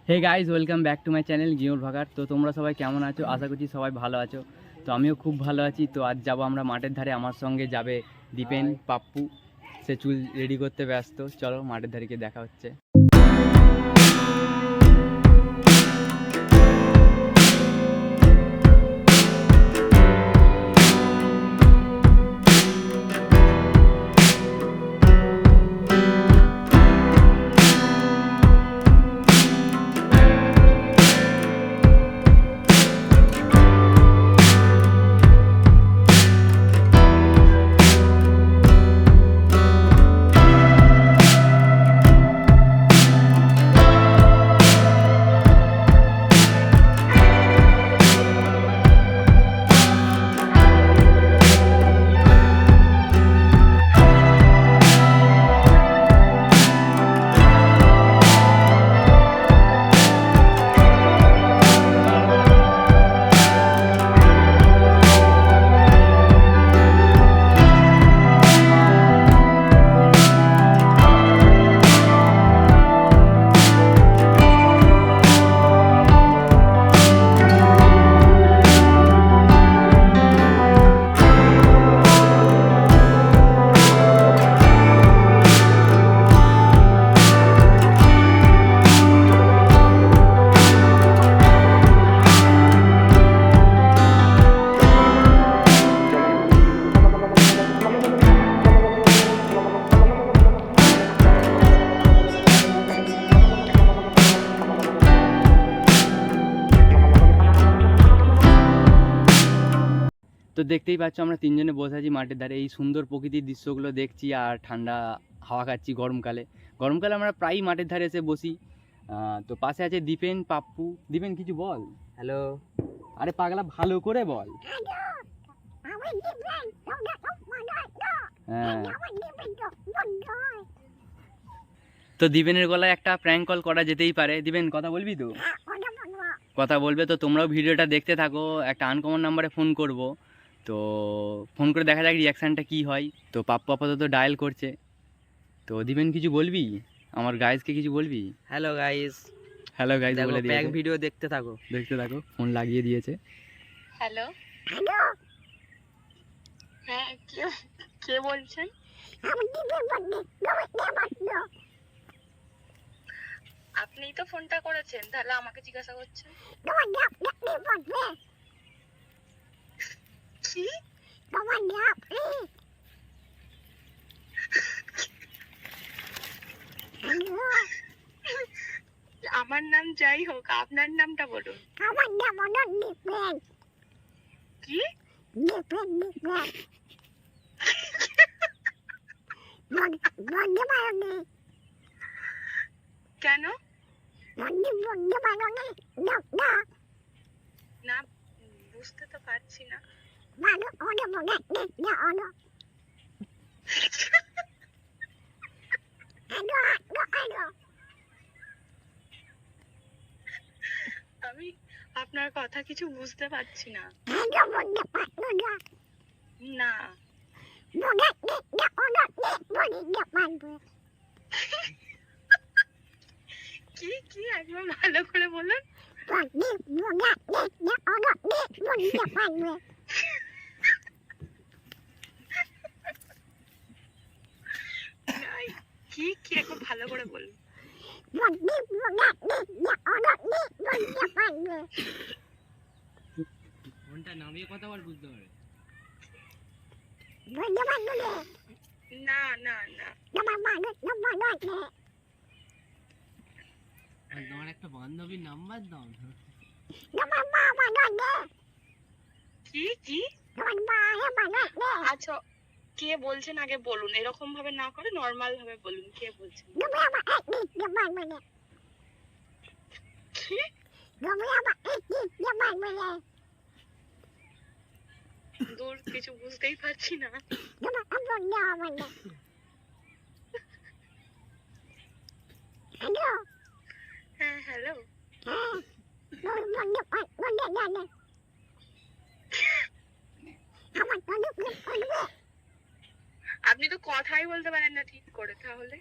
Hey guys, welcome back to my channel গিওর ভাগার। তো তোমরা সবাই কেমন আছো? আশা করছি সবাই ভালো আছো। তো আমিও খুব ভালো আছি। তো আজ যাবো আমরা মাঠের ধারে, আমার সঙ্গে যাবে দীপেন, পাপ্পু। সে চুল রেডি করতে ব্যস্ত। চলো মাঠের ধারে গিয়ে দেখা হচ্ছে। তো দেখতেই পাচ্ছ, আমরা তিনজনে বসে আছি মাঠের ধারে, এই সুন্দর প্রকৃতির দৃশ্যগুলো দেখছি আর ঠান্ডা হাওয়া খাচ্ছি গরমকালে। গরমকালে আমরা প্রায়ই মাঠের ধারে এসে বসি। তো পাশে আছে দীপেন, পাপ্পু। দীপেন, কিছু বল। হ্যালো। আরে পাগলা, ভালো করে বল। হ্যাঁ। তো দীপেনের গলায় একটা প্র্যাঙ্ক কল করা যেতেই পারে। দীপেন, কথা বলবি তো? কথা বলবে তো? তোমরাও ভিডিওটা দেখতে থাকো। একটা আনকমন নাম্বারে ফোন করব, তো ফোন করে দেখা যাক রিয়াকশানটা কী হয়। তো পাপ্পু আপাতত ডায়াল করছে। তো দীপেন, কিছু বলবি? আমার গাইজকে কিছু বলবি? Hello guys. হ্যালো গাইজ বলে দিয়েছে। প্র্যাঙ্ক ভিডিও দেখতে থাকো। ফোন লাগিয়ে দিয়েছে। হ্যালো হ্যালো, হ্যাঁ কে কে বলছেন? আপনিই তো ফোনটা করেছেন, তাহলে আমাকে জিজ্ঞাসা করছেন কি? আমার নাম যাই হোক, আপনার নামটা বলুন। আমার নাম হলো দীপেন। কি? দীপেন দীপেন। বলতে পারো নি? কেন? বলতে পারো নি? না, বুঝতে তো পারছি না। ভালো ওরে মনে দেখতে হলো। আমি আপনার কথা কিছু বুঝতে পারছি না। বলতে পারলো না? না। মনে দেখতে হলো, বলতে পারবে। কি কি একবার ভালো করে বলুন। মনে দেখতে হলো, বলতে পারবে। কি কি একবার ভালো করে বলুন। ফোনটা নামিয়ে কথা বল, বুঝতে পারে। না না না। তোমার একটা বান্ধবীর নাম্বার দাও। কি কি? আচ্ছা, কে বলছেন আগে বলুন। এরকম ভাবে না করে নরমাল ভাবে বলুন, কে বলছেন? কি? দূর, কিছু বুঝতেই পারছি না। হ্যাঁ হ্যালো। আপনি তো কথাই বলতে পারেন না ঠিক করে তাহলে।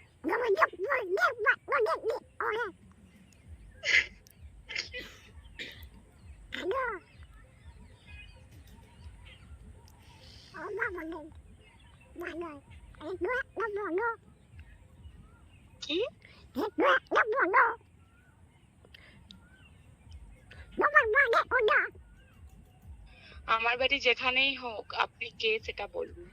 কি আমার বাড়ি যেখানেই হোক, আপনি কে সেটা বলুন।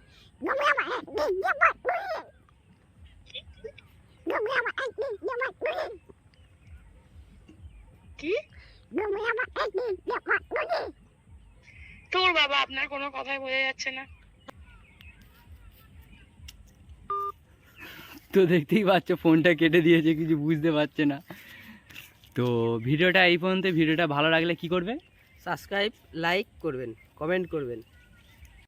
কি তোর বাবা, আপনার কোনো কথাই বোঝা যাচ্ছে না। তো দেখতেই পাচ্ছ ফোনটা কেটে দিয়েছে, কিছু বুঝতে পারছে না। তো ভিডিওটা এই পর্যন্ত। ভিডিওটা ভালো লাগলে কি করবে? সাবস্ক্রাইব, লাইক করবেন, কমেন্ট করবেন।